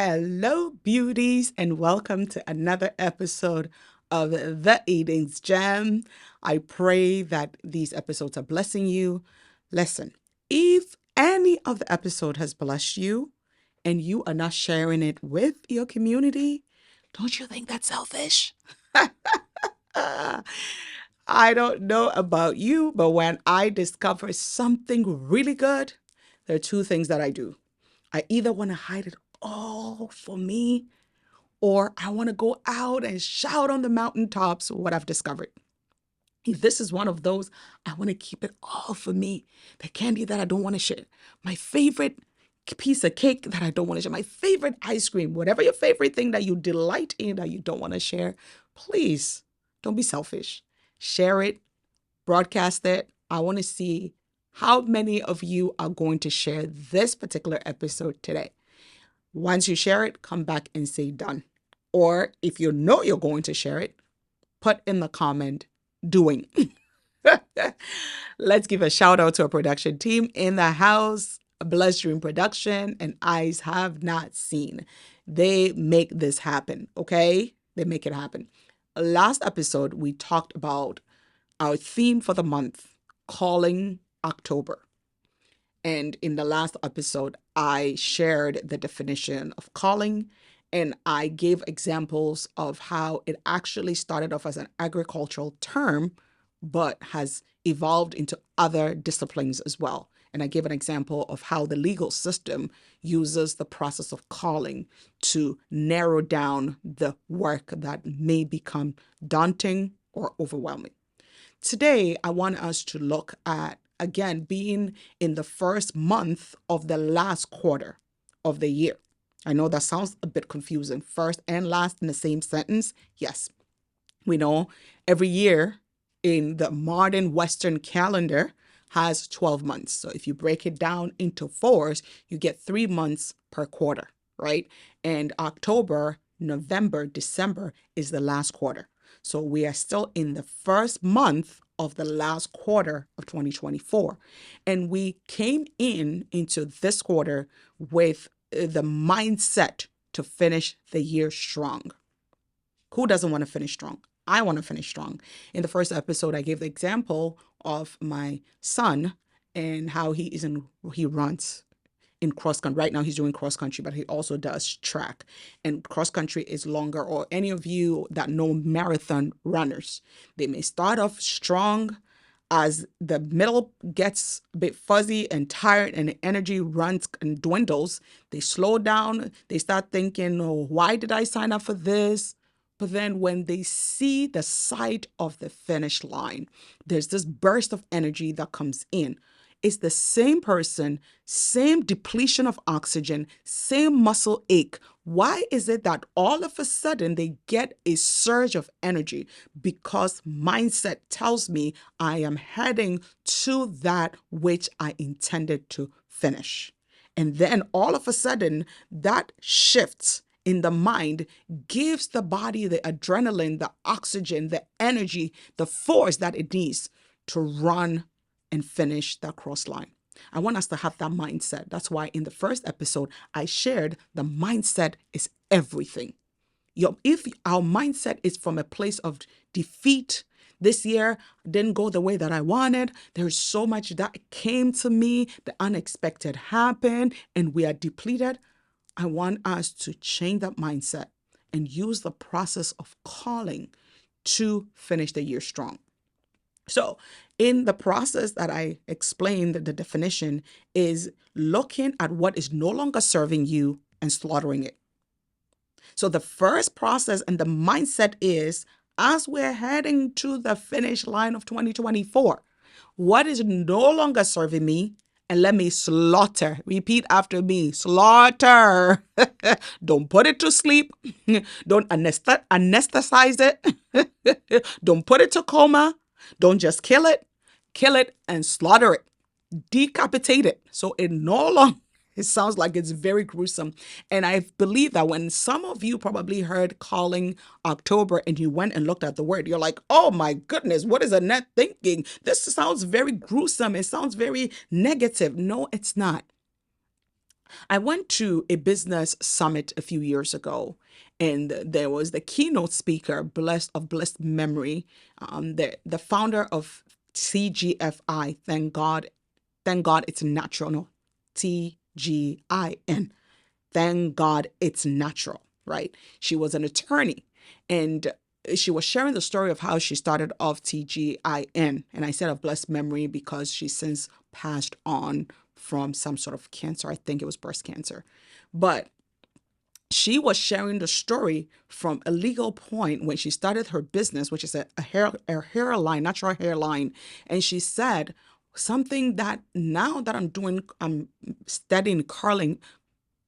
Hello, beauties, and welcome to another episode of The Eating's Gem. I pray that these episodes are blessing you. Listen, if any of the episode has blessed you and you are not sharing it with your community, don't you think that's selfish? I don't know about you, but when I discover something really good, there are two things that I do. I either want to hide it all for me, or I want to go out and shout on the mountaintops what I've discovered. If this is one of those, I want to keep it all for me. The candy that I don't want to share, my favorite piece of cake that I don't want to share, my favorite ice cream, whatever your favorite thing that you delight in that you don't want to share, please don't be selfish. Share it, broadcast it. I want to see how many of you are going to share this particular episode today. Once you share it, come back and say done. Or if you know you're going to share it, put in the comment doing. Let's give a shout out to our production team in the house, Blessed Dream Production and Eyes Have Not Seen. They make this happen, okay? They make it happen. Last episode, we talked about our theme for the month, Culling October. And in the last episode, I shared the definition of culling and I gave examples of how it actually started off as an agricultural term, but has evolved into other disciplines as well. And I gave an example of how the legal system uses the process of culling to narrow down the work that may become daunting or overwhelming. Today, I want us to look at, again, being in the first month of the last quarter of the year. I know that sounds a bit confusing. First and last in the same sentence. Yes, we know every year in the modern Western calendar has 12 months. So if you break it down into fours, you get 3 months per quarter, right? And October, November, December is the last quarter. So we are still in the first month of the last quarter of 2024. And we came into this quarter with the mindset to finish the year strong. Who doesn't want to finish strong? I want to finish strong. In the first episode, I gave the example of my son and how he runs in cross country. Right now he's doing cross country, but he also does track. And cross country is longer, or any of you that know marathon runners, they may start off strong. As the middle gets a bit fuzzy and tired and the energy runs and dwindles, they slow down. They start thinking, oh, why did I sign up for this? But then when they see the sight of the finish line, there's this burst of energy that comes in. It's the same person, same depletion of oxygen, same muscle ache. Why is it that all of a sudden they get a surge of energy? Because mindset tells me I am heading to that which I intended to finish. And then all of a sudden that shifts in the mind gives the body the adrenaline, the oxygen, the energy, the force that it needs to run and finish that cross line. I want us to have that mindset. That's why in the first episode, I shared the mindset is everything. If our mindset is from a place of defeat, this year didn't go the way that I wanted, there's so much that came to me, the unexpected happened, and we are depleted. I want us to change that mindset and use the process of calling to finish the year strong. So in the process that I explained, the definition is looking at what is no longer serving you and slaughtering it. So the first process and the mindset is, as we're heading to the finish line of 2024, what is no longer serving me? And let me slaughter. Repeat after me. Slaughter. Don't put it to sleep. Don't anesthetize it. Don't put it to coma. Don't just kill it and slaughter it. Decapitate it. So it no longer, it sounds like it's very gruesome. And I believe that when some of you probably heard Culling October and you went and looked at the word, you're like, oh my goodness, what is Annette thinking? This sounds very gruesome. It sounds very negative. No, it's not. I went to a business summit a few years ago, and there was the keynote speaker, blessed memory, the founder of TGFI. Thank God it's natural. No, TGIN. Thank God it's natural, right? She was an attorney, and she was sharing the story of how she started off TGIN. And I said of blessed memory because she's since passed on from some sort of cancer. I think it was breast cancer. But she was sharing the story from a legal point when she started her business, which is a hairline, natural hairline. And she said something that now that I'm studying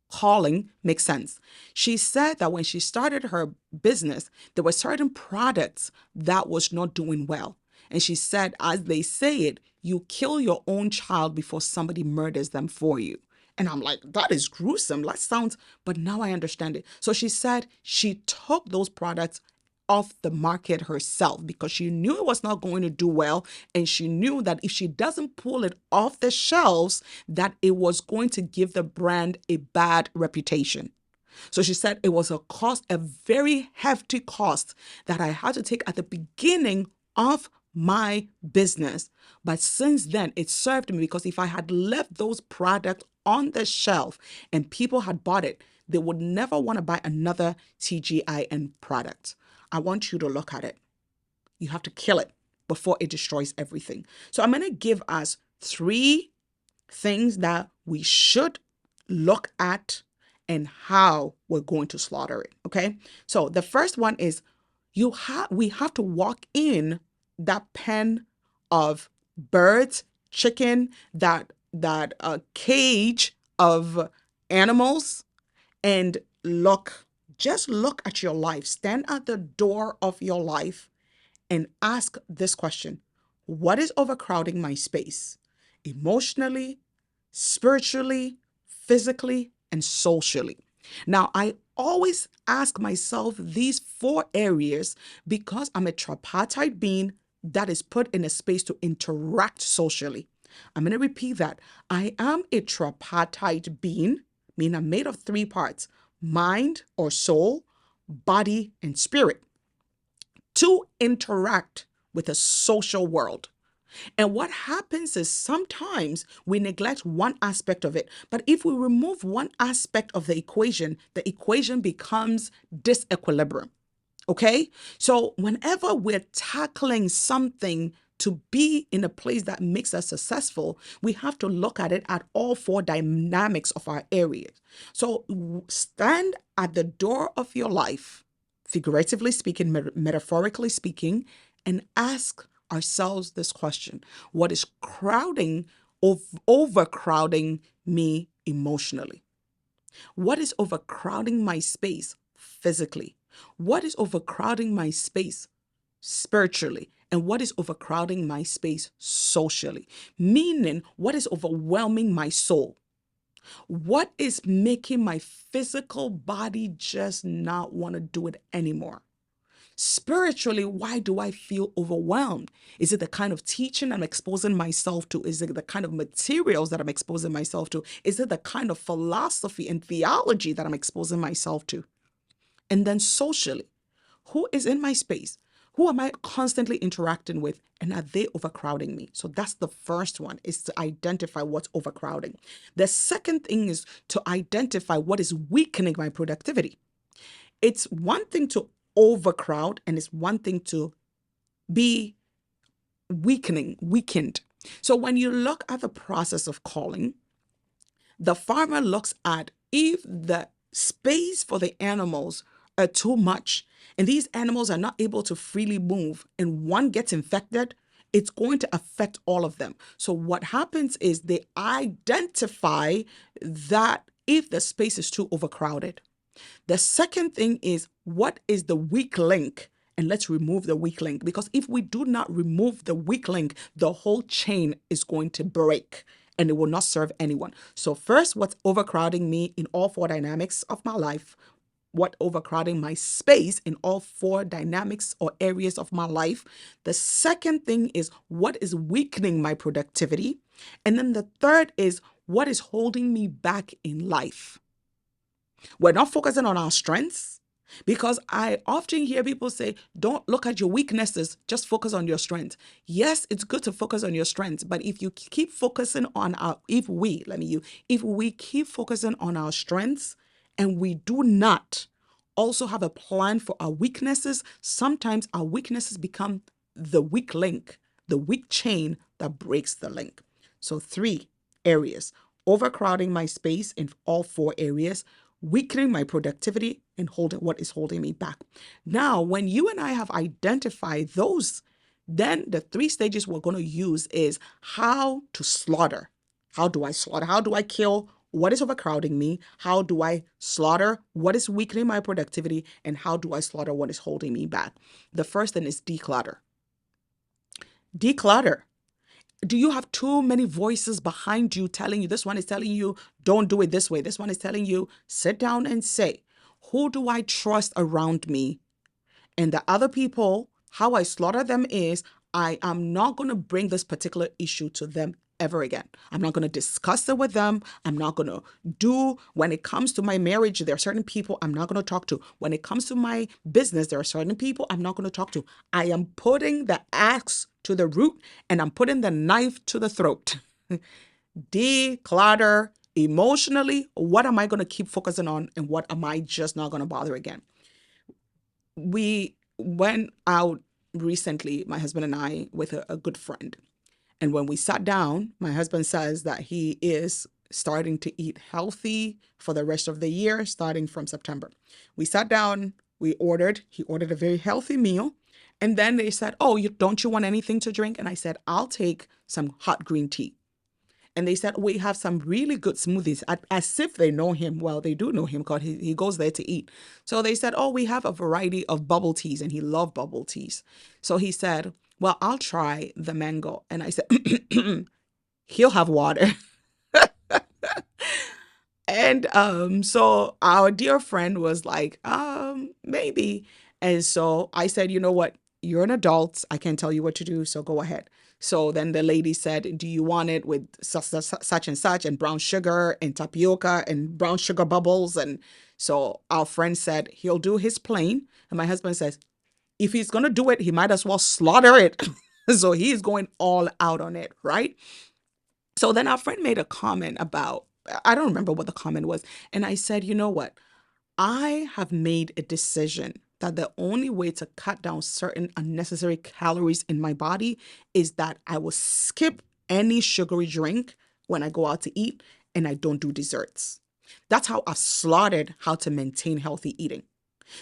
Culling makes sense. She said that when she started her business, there were certain products that was not doing well. And she said, as they say it, you kill your own child before somebody murders them for you. And I'm like, that is gruesome. That sounds, but now I understand it. So she said she took those products off the market herself because she knew it was not going to do well, and she knew that if she doesn't pull it off the shelves, that it was going to give the brand a bad reputation. So she said it was a cost, a very hefty cost that I had to take at the beginning of my business. But since then, it served me because if I had left those products on the shelf and people had bought it, they would never want to buy another TGIN product. I want you to look at it. You have to kill it before it destroys everything. So I'm going to give us 3 things that we should look at and how we're going to slaughter it. Okay. So the first one is we have to walk in that pen of birds, chicken, that cage of animals, and just look at your life. Stand at the door of your life and ask this question: what is overcrowding my space? Emotionally, spiritually, physically, and socially. Now, I always ask myself these 4 areas because I'm a tripartite being that is put in a space to interact socially. I'm going to repeat that. I am a tripartite being, meaning I'm made of 3 parts: mind or soul, body, and spirit, to interact with a social world. And what happens is sometimes we neglect one aspect of it. But if we remove one aspect of the equation becomes disequilibrium. Okay? So whenever we're tackling something to be in a place that makes us successful, we have to look at it at all 4 dynamics of our areas. So stand at the door of your life, figuratively speaking, metaphorically speaking, and ask ourselves this question: what is overcrowding me emotionally? What is overcrowding my space physically? What is overcrowding my space spiritually? And what is overcrowding my space socially? Meaning, what is overwhelming my soul? What is making my physical body just not want to do it anymore? Spiritually, why do I feel overwhelmed? Is it the kind of teaching I'm exposing myself to? Is it the kind of materials that I'm exposing myself to? Is it the kind of philosophy and theology that I'm exposing myself to? And then socially, who is in my space? Who am I constantly interacting with? And are they overcrowding me? So that's the first one, is to identify what's overcrowding. The second thing is to identify what is weakening my productivity. It's one thing to overcrowd, and it's one thing to be weakened. So when you look at the process of culling, the farmer looks at if the space for the animals are too much and these animals are not able to freely move and one gets infected, it's going to affect all of them. So what happens is they identify that if the space is too overcrowded. The second thing is, what is the weak link? And let's remove the weak link, because if we do not remove the weak link, the whole chain is going to break and it will not serve anyone. So first, what's overcrowding me in all 4 dynamics of my life? What overcrowding my space in all 4 dynamics or areas of my life? The second thing is, what is weakening my productivity? And then the third is, what is holding me back in life. We're not focusing on our strengths, because I often hear people say, don't look at your weaknesses, just focus on your strengths. Yes, it's good to focus on your strengths, but if you keep focusing on if we keep focusing on our strengths and we do not also have a plan for our weaknesses, sometimes our weaknesses become the weak link, the weak chain that breaks the link. So 3 areas: overcrowding my space in all 4 areas, weakening my productivity, and holding what is holding me back. Now, when you and I have identified those, then the 3 stages we're going to use is how to slaughter. How do I slaughter? How do I kill what is overcrowding me? How do I slaughter what is weakening my productivity? And how do I slaughter what is holding me back? The first thing is declutter. Declutter. Do you have too many voices behind you telling you? This one is telling you, don't do it this way. This one is telling you, sit down and say, who do I trust around me? And the other people, how I slaughter them is, I am not going to bring this particular issue to them ever again. I'm not going to discuss it with them. I'm not going to when it comes to my marriage, there are certain people I'm not going to talk to. When it comes to my business, there are certain people I'm not going to talk to. I am putting the axe to the root and I'm putting the knife to the throat. Declutter. Emotionally, what am I going to keep focusing on and what am I just not going to bother again? We went out recently, my husband and I, with a good friend. And when we sat down, my husband says that he is starting to eat healthy for the rest of the year, starting from September. We sat down, he ordered a very healthy meal. And then they said, oh, don't you want anything to drink? And I said, I'll take some hot green tea. And they said, we have some really good smoothies, as if they know him. Well, they do know him because he goes there to eat. So they said, oh, we have a variety of bubble teas, and he loved bubble teas. So he said, well, I'll try the mango. And I said, he'll have water. And so our dear friend was like, maybe. And so I said, you know what? You're an adult. I can't tell you what to do. So go ahead. So then the lady said, do you want it with such and such and brown sugar and tapioca and brown sugar bubbles? And so our friend said, he'll do his plain. And my husband says, if he's going to do it, he might as well slaughter it. So he's going all out on it, right? So then our friend made a comment about, I don't remember what the comment was. And I said, you know what? I have made a decision that the only way to cut down certain unnecessary calories in my body is that I will skip any sugary drink when I go out to eat and I don't do desserts. That's how I've slaughtered how to maintain healthy eating.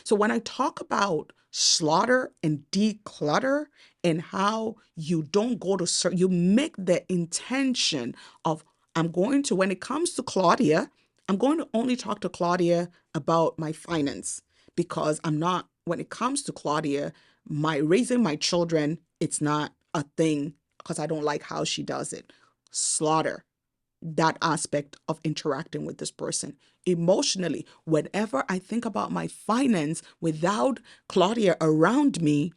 So when I talk about slaughter and declutter and how you don't go to, you make the intention of, I'm going to, when it comes to Claudia, I'm going to only talk to Claudia about my finance, because I'm not, when it comes to Claudia, my raising my children, it's not a thing because I don't like how she does it. Slaughter that aspect of interacting with this person. Emotionally, whenever I think about my finance without Claudia around me,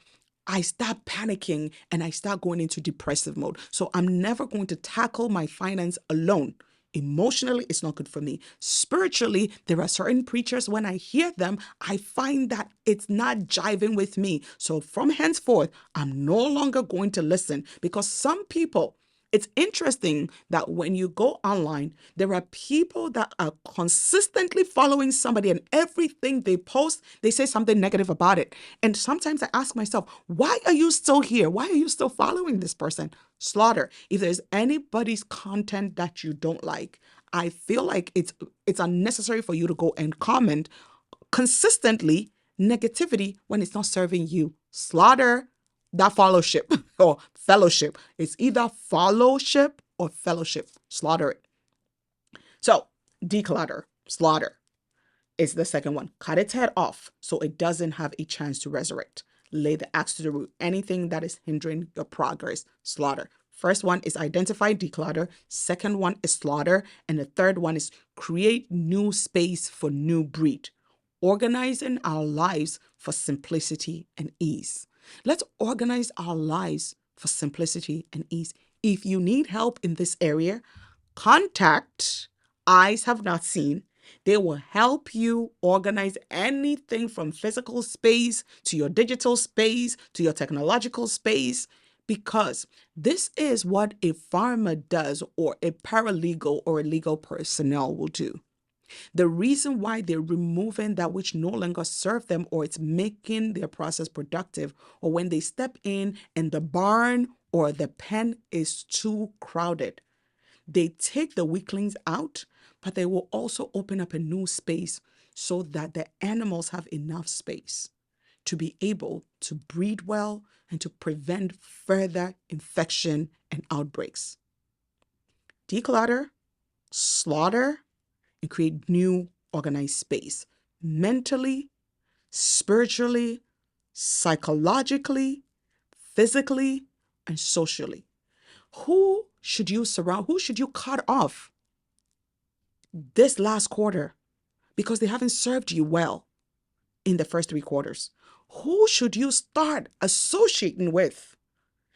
I start panicking and I start going into depressive mode. So I'm never going to tackle my finance alone. Emotionally, it's not good for me. Spiritually, there are certain preachers, when I hear them, I find that it's not jiving with me. So from henceforth, I'm no longer going to listen, because some people, it's interesting that when you go online, there are people that are consistently following somebody, and everything they post, they say something negative about it. And sometimes I ask myself, why are you still here? Why are you still following this person? Slaughter. If there's anybody's content that you don't like, I feel like it's unnecessary for you to go and comment consistently negativity when it's not serving you. Slaughter that fellowship or fellowship. It's either fellowship or fellowship. Slaughter it. So declutter, slaughter is the second one. Cut its head off so it doesn't have a chance to resurrect. Lay the axe to the root. Anything that is hindering your progress, slaughter. First one is identify, declutter. Second one is slaughter. And the third one is create new space for new breed. Organizing our lives for simplicity and ease. Let's organize our lives for simplicity and ease. If you need help in this area, contact, eyes have not seen. They will help you organize anything from physical space to your digital space to your technological space, because this is what a farmer does, or a paralegal or a legal personnel will do. The reason why they're removing that which no longer serve them, or it's making their process productive, or when they step in and the barn or the pen is too crowded, they take the weaklings out, but they will also open up a new space so that the animals have enough space to be able to breed well and to prevent further infection and outbreaks. Declutter, slaughter, and create new organized space mentally, spiritually, psychologically, physically, and socially. Who should you surround? Who should you cut off this last quarter because they haven't served you well in the first 3 quarters? Who should you start associating with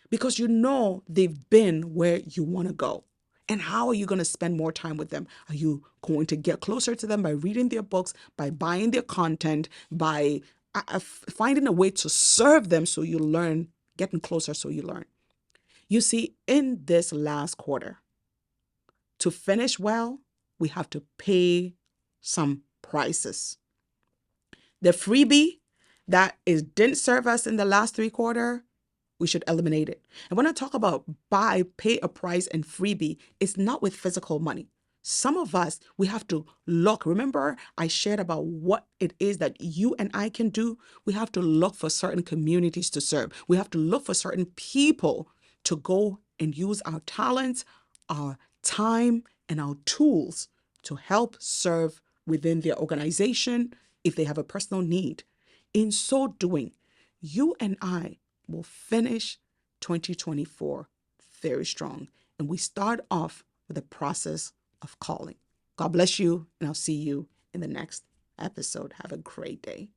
because you know they've been where you want to go? And how are you going to spend more time with them? Are you going to get closer to them by reading their books, by buying their content, by finding a way to serve them so you learn, getting closer so you learn? You see, in this last quarter, to finish well, we have to pay some prices. The freebie that didn't serve us in the last 3 quarters, we should eliminate it. And when I talk about pay a price and freebie, it's not with physical money. Some of us, we have to look. Remember, I shared about what it is that you and I can do. We have to look for certain communities to serve. We have to look for certain people to go and use our talents, our time, and our tools to help serve within their organization if they have a personal need. In so doing, you and I will finish 2024 very strong. And we start off with a process of calling. God bless you, and I'll see you in the next episode. Have a great day.